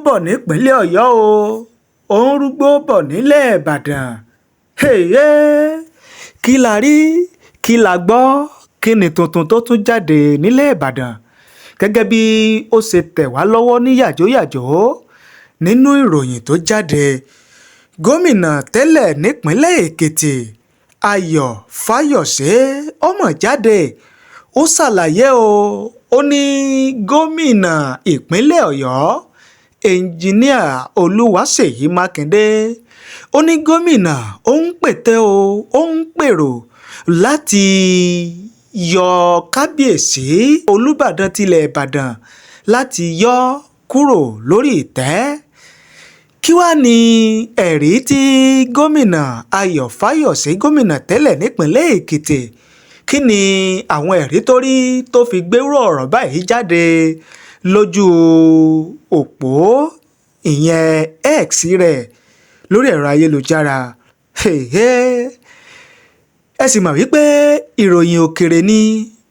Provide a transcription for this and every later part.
bọ̀ nípínlẹ̀ ọ̀yọ́ o ó ń rúgbó bọ̀ nílẹ̀ ìbàdàn. Hèyé kí la rí kí la gbọ́ kí ni tuntun tó tún jáde nílẹ̀ ìbàdàn gẹ́gẹ́ bí ó ṣe tẹ̀ wá lọ́wọ́ ní yàjóyàjó nínú ìròyìn tó jáde. Gómìnà tẹ́lẹ̀ nípínlẹ̀ èkìtì ayọ̀ fáyọ̀ṣe ó mọ̀ jáde ó ṣàlàyé ó ní gómìnà ìpínlẹ̀ ọ̀yọ́ ẹnjiníà olúwaṣèyí mákindé ó ní gómìnà ó ń pète ó ń pèrò láti yọ kábíyèsí olúbàdàn tilẹ̀ ìbàdàn láti yọ kúrò lórí ìtẹ́. Kí wàá ní ẹ̀rí tí gómìnà ayọ̀ fáyọ̀ṣe gómìnà tẹ́lẹ̀ nípínlẹ̀ èkìtì kí ni àwọn ẹ̀rí tó rí tó fi gbérò ọ̀rọ̀ báyìí jáde lójú òpó ìyẹn X rẹ̀ lórí ẹ̀rọ ayélujára. Ẹ sì mọ̀ wípé ìròyìn òkèrè ni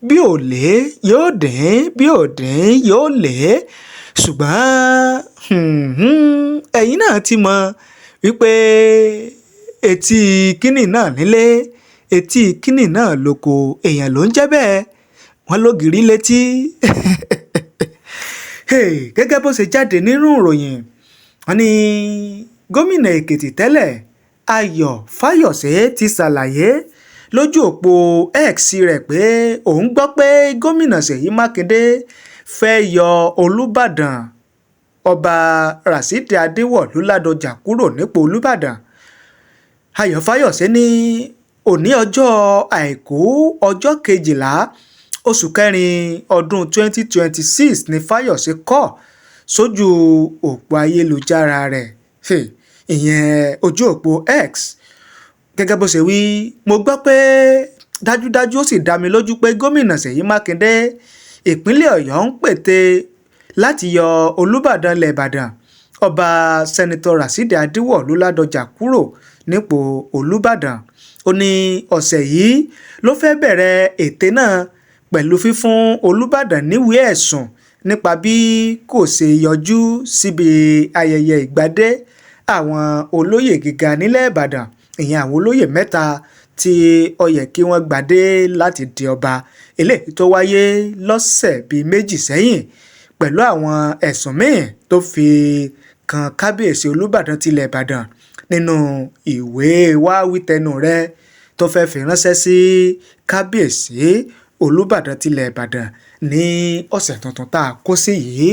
bí ò lé yóò dín bí ò dín yóò lé ṣùgbọ́n ẹ̀yin náà ti mọ̀ wípé etí kínní náà nílé etí kínní náà lóko èèyàn ló ń jẹ́ bẹ́ẹ̀ wọ́n lógìrí létí. Gẹ́gẹ́ bó ṣe jáde nínú ìròyìn wọ́n ní gómìnà èkìtì tẹ́lẹ̀ ayọ̀ fáyọ̀ṣe ti ṣàlàyé lójú òpó X rẹ̀ pé òun gbọ́ pé gómìnà ṣèyí mákindé fẹ́ yọ olùbàdàn ọba rasidi adéwọ̀lú ládọjà kúrò nípò olùbàdàn. ayọ̀ fáyọ̀ṣe ní òní ọjọ́ àìkú ọjọ́ 12 oṣù kẹrin ọdún 2026 ni fáyọ̀ṣe kọ sójú òpó ayélujára rẹ̀ ìyẹn ojú òpó X. Gẹ́gẹ́ bó ṣe wí mo gbọ́ pé dájúdájú ó sì dá mi lójú pé gómìnà ṣèyí mákindé ìpínlẹ̀ ọ̀yọ́ ń pète láti yọ olùbàdàn ilẹ̀ ìbàdàn ọba sẹ́nitọ́ rasidi adéwọ̀lú ládọjà kúrò nípò olùbàdàn. Ó ní ọ̀sẹ̀ yìí ló fẹ́ bẹ̀rẹ̀ ète náà pẹ̀lú fífún olùbàdàn níwèé ẹ̀sùn nípa bí kò ṣe yọjú síbi ayẹyẹ ìgbadé àwọn olóyè gíga nílẹ̀ ìbàdàn ìyẹn àwọn olóyè mẹ́ta tí ó yẹ kí wọ́n gbadé láti di ọba eléyìí tó wáyé lọ́sẹ̀ bíi méjì sẹ́yìn pẹ̀lú àwọn ẹ̀sùn míì tó fi kan kábíyèsí olùbàdàn tilẹ̀ ìbàdàn nínú ìwé wáwítẹnu rẹ̀ tó fẹ́ fi ránṣẹ́ sí kábíyèsí olùbàdàn tilẹ̀ ìbàdàn ní ọ̀sẹ̀ tuntun tá a kó sí yìí.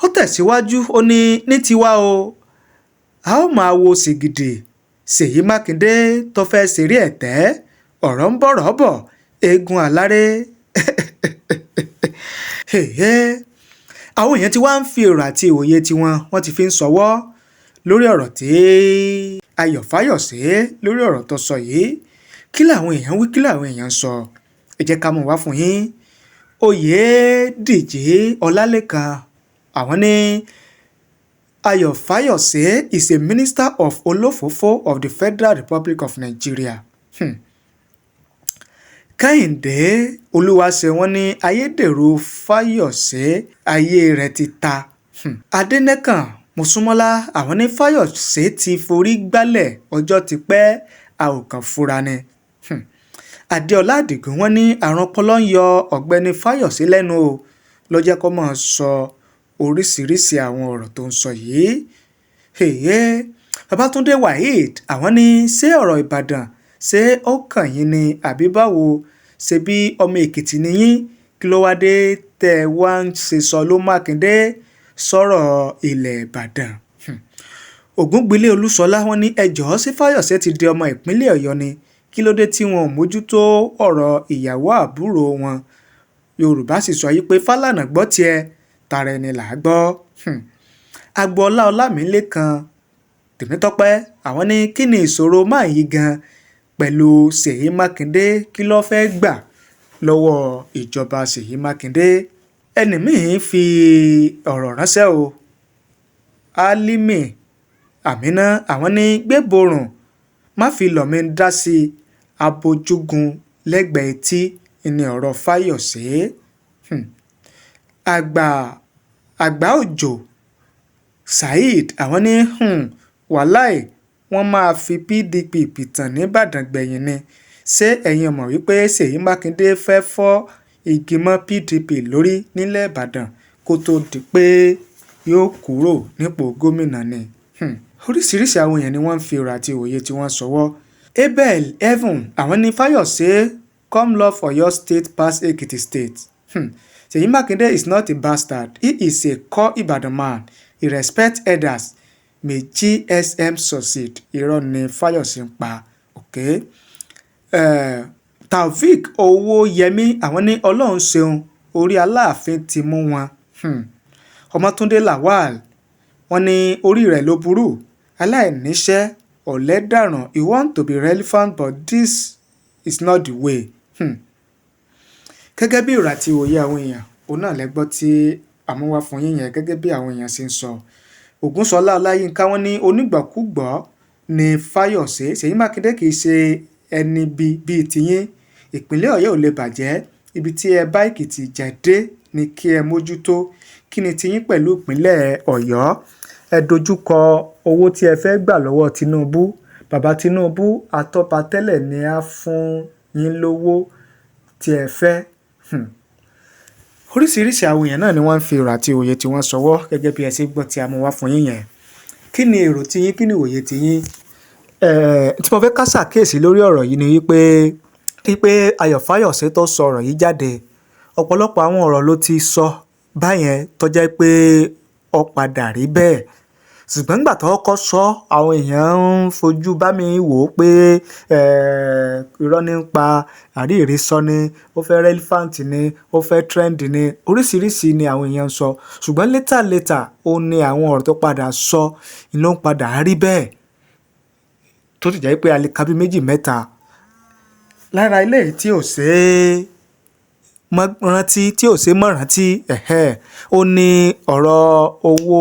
Ó tẹ̀síwájú ó ní tiwa o a ó máa wo sìgìdì ṣèyí mákindé tó fẹ́ ṣeré ẹ̀tẹ́ ọ̀rọ̀ ń bọ̀rọ̀ bọ̀ eégún aláré. Àwọn èèyàn tí wàá ń fi èrò àti ìwòye tiwọn wọ́n ti fi ń ṣọwọ́ lórí ọ̀rọ̀ tí ayọ̀ fáyọ̀ṣe lórí ọ̀rọ̀ tó sọ yìí. Kí làwọn èèyàn wí kí làwọn èèyàn sọ ẹ jẹ́ ká mú wá fún yín. Oyèdìjì ọlálẹ́kan àwọn ní ayọ̀ fáyọ̀ṣe is a minister of olófòófó of the Federal Republic of Nigeria. Kẹ́hìndé olúwaṣẹ́wọ̀n ní ayédèrú fáyọ̀ṣe ayé rẹ̀ ti ta. Adẹ́nẹ́kàn mọ̀súnmọ́lá àwọn ní fáyọ̀ṣe ti forí gbálẹ̀ ọjọ́ ti pẹ́ a ò kàn fura ni. Adéọlá Àdìgún wọ́n ní àrùn ọpọlọ ń yọ ọ̀gbẹ́ni fáyọ̀ṣe lẹ́nu o ló jẹ́ kó máa sọ oríṣiríṣi àwọn ọ̀rọ̀ tó ń sọ yìí. Babátúndé Waheed àwọn ní ṣé ọ̀rọ̀ ìbàdàn ṣé ó kàn yín ni àbí báwo ṣe bí ọmọ èkìtì nìyín kí ló wá dé tẹ́ wá ń ṣe sọ ló mákindé sọ̀rọ̀ ilẹ̀ ìbàdàn. Ògúngbílé olúṣọlá wọn ní ẹjọ́ sí fáyọ̀ṣe ti di ọmọ ìpínlẹ̀ ọ̀yọ́ ni kí ló dé tí wọn ò mójútó ọ̀rọ̀ ìyàwó àbúrò wọn. Yorùbá sì sọ yìí pé Fálànà gbọ́ tiẹ̀ tara ẹni là á gbọ́. Agboola Ọlámilékan Tèmítọ́pẹ́ àwọn ní kí ni ìṣòro máa yí gan pẹ̀lú Ṣèyí Mákindé kí ló fẹ́ gbà lọ́wọ́ ìjọba Ṣèyí Mákindé. Ẹni míì fi ọ̀rọ̀ ránṣẹ́ o Álímì Àmínà àwọn ní gbéborùn má fi lọ̀mí dá sí abojúgun lẹ́gbẹ̀ẹ́ etí ní ọ̀rọ̀ Fáyọ̀ṣe. Àgbà àgbà òjò Saheed àwọn ní wàláì wọ́n máa fi PDP pìtàn nìbàdàn gbẹ̀yìn ni. Ṣé ẹ̀yin mọ̀ wípé Ṣèyí Mákindé fẹ́ fọ́ igi mọ́ PDP lórí nílẹ̀ Ìbàdàn kó tó di pé yóò kúrò nípò gómìnà ni. Oríṣiríṣi àwọn èèyàn ni wọ́n ń fi ọ̀rọ̀ àti òye tí wọ́n sọwọ́. Abel Evan àwọn ní Fáyọ̀sé come law for your state pass Ekiti state. Ṣèyí Mákindé is not a bastard, he is a core Ibadan man, he respects elders, may GSM succeed. Irọ́ ni Fáyọ̀sé ń pa. Okay. Taofik Owóyẹmí àwọn ní Ọlọ́run ṣeun orí Aláàfin ti mú wọn. Ọmọ́túndé Lawal wọ́n ní orí rẹ̀ ló burú aláìníṣẹ́ ọ̀lẹ́dàràn you want to be relevant but this is not the way. Gẹ́gẹ́ bí ìrà àti òye àwọn èèyàn òun náà lẹ́gbọ́ tí àmúwá fún yín yẹn gẹ́gẹ́ bí àwọn èèyàn ṣe ń sọ. Ògúnṣọlá Ọláyínká wọ́n ní onígbàkúgbọ́ ní Fáyọ̀sé. Ṣèyí Mákindé kì í ṣe ẹni bíi tiyín. Ìpínlẹ̀ Ọ̀yọ́ ò lè bàjẹ́ ibi tí ẹ bá Èkìtì jẹ́ dé ni kí ẹ mójútó. Kí ni tiyín pẹ̀lú ìpínlẹ̀ Ọ̀yọ́? Ẹ dojúkọ owó tí ẹ fẹ́ gbà lọ́wọ́ Tinubu. Bàbá Tinubu àtọ́ba tẹ́lẹ̀ ni á fún yín lówó tí ẹ fẹ́. Oríṣiríṣi àwọn èèyàn náà ni wọ́n ń fi ọ̀rọ̀ àti òye tí wọ́n sọwọ́ gẹ́gẹ́ bí ẹ ṣe gbọ́ tí a mú wá fún yín yẹn. Kí ni èrò tiyín? Kí ni òye tiyín? Tí mo fẹ́ ká ṣàkíyèsí lórí ọ̀rọ̀ yìí ni wípé Ayọ̀ Fáyọ̀sé tó sọ ọ̀rọ̀ yìí jáde ọ̀pọ̀lọpọ̀ àwọn ọ̀rọ̀ ló ti sọ báyẹn tó jẹ́ pé ó padà rí bẹ́ẹ̀. Ṣùgbọ́n nígbà tó kọ́kọ́ sọ àwọn èèyàn ń fojú bá mi wò ó pé irọ́ ní ń pa àríyìrí sọ ni ó fẹ́ relevant ni ó fẹ́ trend ni oríṣiríṣi ni àwọn èèyàn ń sọ. Ṣùgbọ́n later ó ní àwọn ọ̀rọ̀ tó padà sọ ló ń padà rí bẹ́ẹ̀ tó ti jẹ́ pé a lè ka bí méjì mẹ́ta lára ilé tí ò ṣe rántí tí ò ṣe mọ̀ rántí ó ní ọ̀rọ̀ owó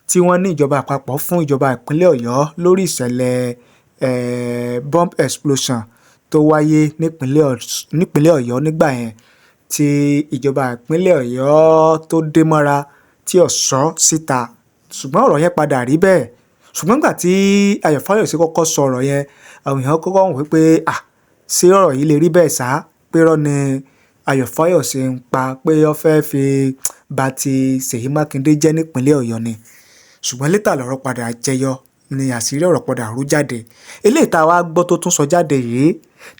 tí wọ́n ní ìjọba àpapọ̀ fún ìjọba ìpínlẹ̀ Ọ̀yọ́ lórí ìṣẹ̀lẹ̀ bomb explosion tó wáyé nípínlẹ̀ Ọ̀yọ́ nígbà yẹn tí ìjọba ìpínlẹ̀ Ọ̀yọ́ tó dé mọ́ra tí ò sọ síta. Ṣùgbọ́n ọ̀rọ̀ yẹn padà rí bẹ́ẹ̀. Ṣùgbọ́n nígbà tí Ayọ̀ Fáyọ̀sé kọ́kọ́ sọ ọ̀rọ̀ yẹn àwọn èèyàn kọ́kọ́ wò pé ṣé ọ̀rọ̀ yìí lè rí bẹ́ẹ̀ sá pé irọ́ ni Ayọ̀ Fáyọ̀sé ń pa pé ó fẹ́ fi bà ti Ṣèyí Mákindé jẹ́ nípínlẹ̀ Ọ̀yọ́ ni. Ṣùgbọ́n later lọ̀rọ̀ padà jẹyọ ni àṣírí ọ̀rọ̀ padà rú jáde. Eléyìí tá a wá gbọ́ tó tún sọ jáde yìí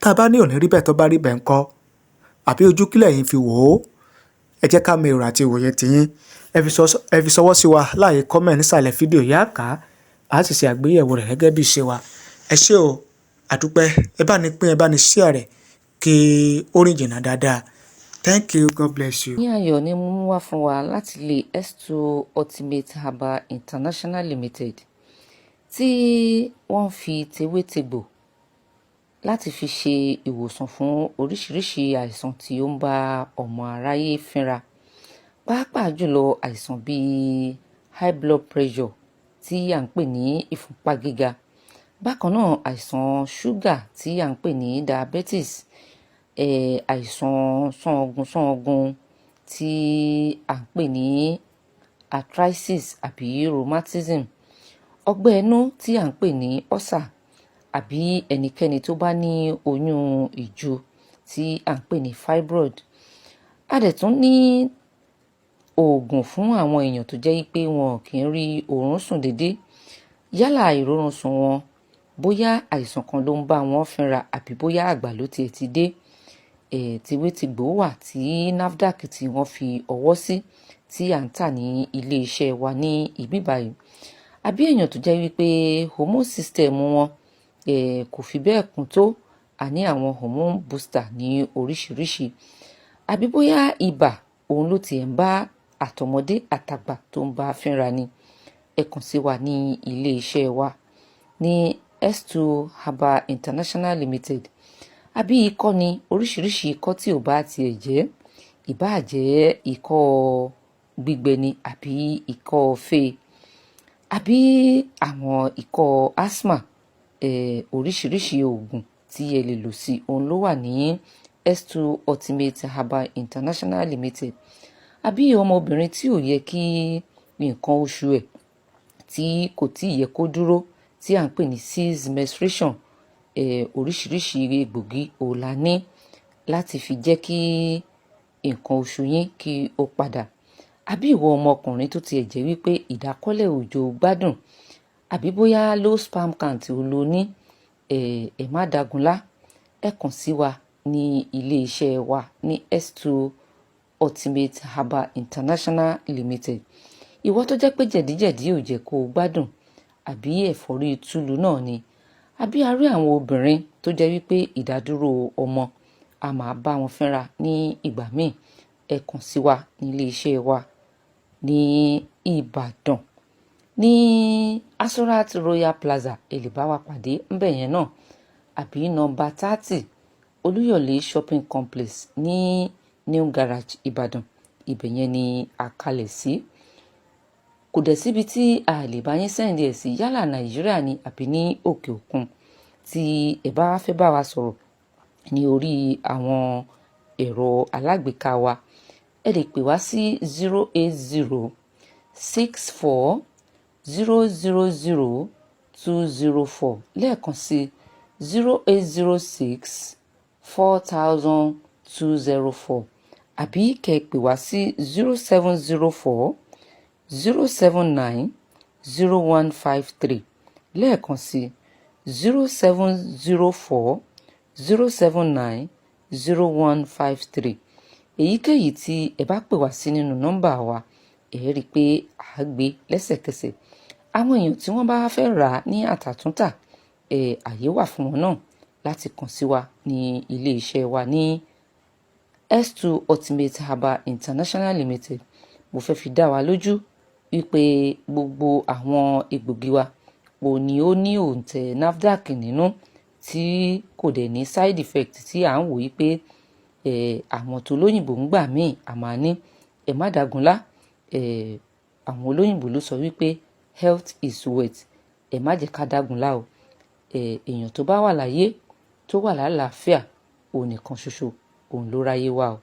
tá a bá ní òní rí bẹ́ẹ̀ tó bá rí bẹ́ẹ̀ ńkọ́ àbí ojú kílẹ̀ yín fi wò ó. Ẹ jẹ́ ká mọ èrò àti ìwòye tiyín ẹ fi ṣọwọ́ sí wa láàyè comment nísàlẹ̀ fídíò yá ká a sì ṣe àgbéyẹ̀wò rẹ̀ gẹ́gẹ́ bí ṣe wa. Ẹ ṣé o àdúpẹ́ ẹ bá ní pín ẹ bá ní share rẹ̀ kí ó rìn jìnnà dáadáa. Thank you, God bless you. Ní ayọ̀ ni mo mú wá fún wa láti ilé S2 Ultimate Herbal International Limited tí wọ́n fi tewétegbò láti fi ṣe ìwòsàn fún oríṣiríṣi àìsàn tí ó ń bá ọmọ aráyé fínra pàápàá jùlọ àìsàn bíi high blood pressure tí à ń pè ní ìfúnpá gíga, bákan náà àìsàn ṣúgà tí à ń pè ní diabetes, àìsàn sángun tí à ń pè ní arthritis àbí rheumatism, ọgbẹ́ inú tí à ń pè ní ulcer àbí ẹnikẹ́ni tó bá ní oyún ìju tí à ń pè ní fibroid. A dẹ̀ tún ní oògùn fún àwọn èèyàn tó jẹ́ pé wọn kì í rí oorun sùn déédéé, yálà ìrorun sùn wọn bóyá àìsàn kan ló ń bá wọn fínra àbí bóyá àgbà ló tiẹ̀ ti dé. Tewétegbò wà tí NAFDAC tí wọ́n fi ọwọ́ sí tí à ń tà ní ilé iṣẹ́ wa ní ibí báyìí. Àbí èèyàn tó jẹ́ wípé hormone system wọn kò fi bẹ́ẹ̀ kún tó, a ní àwọn hormone booster ní oríṣiríṣi. Àbí bóyá ibà òun ló tiẹ̀ ń bá àtọmọdé àtàgbà tó ń bá fínra ni, ẹ kàn sí wa ní ilé iṣẹ́ wa ní S2 Herbal International Limited. Àbí ikọ́ ni oríṣiríṣi ikọ́ tí ò bá tiẹ̀ jẹ́, ìbáà jẹ́ ikọ́ gbígbẹ ni àbí ikọ́ fée àbí àwọn ikọ́ asthma, oríṣiríṣi oògùn tí ẹ lè lò sí òun ló wà ní S2 Ultimate Herbal International Limited. àbí ọmọbìnrin tí ò yẹ kí nǹkan oṣù ẹ̀ tí kò tí ì yẹ kó dúró tí à ń pè ní cease menstruation. Oríṣiríṣi egbògi òun la ní láti fi jẹ́ kí nǹkan oṣù yín kí ó padà. Àbí ìwọ ọmọkùnrin tó tiẹ̀ jẹ́ wípé ìdákọ́lẹ̀ òjò gbádùn, àbí bóyá low sperm count ò lo ní, ẹ má dagunlá, ẹ kàn sí wa ní ilé iṣẹ́ wa ní S2 Ultimate Herbal International Limited. Ìwọ tó jẹ́ pé jẹ̀díjẹ̀dí ò jẹ́ kó o gbádùn, àbí ẹ̀fọ́rí túlù náà ni, àbí a rí àwọn obìnrin tó jẹ́ wípé ìdádúró ọmọ a máa bá wọn fínra ní ìgbà míì, ẹ kàn sí wa ní ilé iṣẹ́ wa ní Ìbàdàn ní Asorat Royal Plaza. Ẹ lè bá wa pàdé ńbẹ̀ yẹn náà, àbí nọ́mbà 30 Olúyọ̀lé Shopping Complex ní New Garage Ìbàdàn. Ibẹ̀ yẹn ni a kalẹ̀ sí. Kò dẹ̀ síbi tí a lè bá yín sẹ́ǹdì ẹ̀ sí, yálà Nàìjíríà ni àbí ní òkè òkun. Tí ẹ bá fẹ́ bá wa sọ̀rọ̀ ní orí àwọn ẹ̀rọ alágbèéká wa, ẹ lè pè wá sí 08064000204. lẹ́ẹ̀kan sí 08064000204, àbí kẹ́ ẹ pè wá sí 0704-079-0153. lẹ́ẹ̀kan sí 0704-079-0153. èyíkéyìí tí ẹ bá pè wá sí nínú nọ́mbà wa, ẹ rí i pé à á gbé lẹ́sẹ̀kẹsẹ̀. Àwọn èèyàn tí wọ́n bá fẹ́ rà á ní àtàtúntà, àyè wà fún wọn náà láti kàn sí wa ní ilé iṣẹ́ wa ní S2 Ultimate Herbal International Limited. Mo fẹ́ fi dá wa lójú wípé gbogbo àwọn egbògi wa ni ó ní òǹtẹ̀ NAFDAC nínú, tí kò dẹ̀ ní side effect tí à ń wò wípé àwọn tó lóyìnbó ń gbà míì a máa ní. Ẹ má dagunlá, àwọn olóyìnbó ló sọ wípé health is wealth. Ẹ má jẹ́ ká dagunlá o. Èèyàn tó bá wà láyé tó wà lálàáfíà, òun nìkan ṣoṣo òun ló ráyé wá o.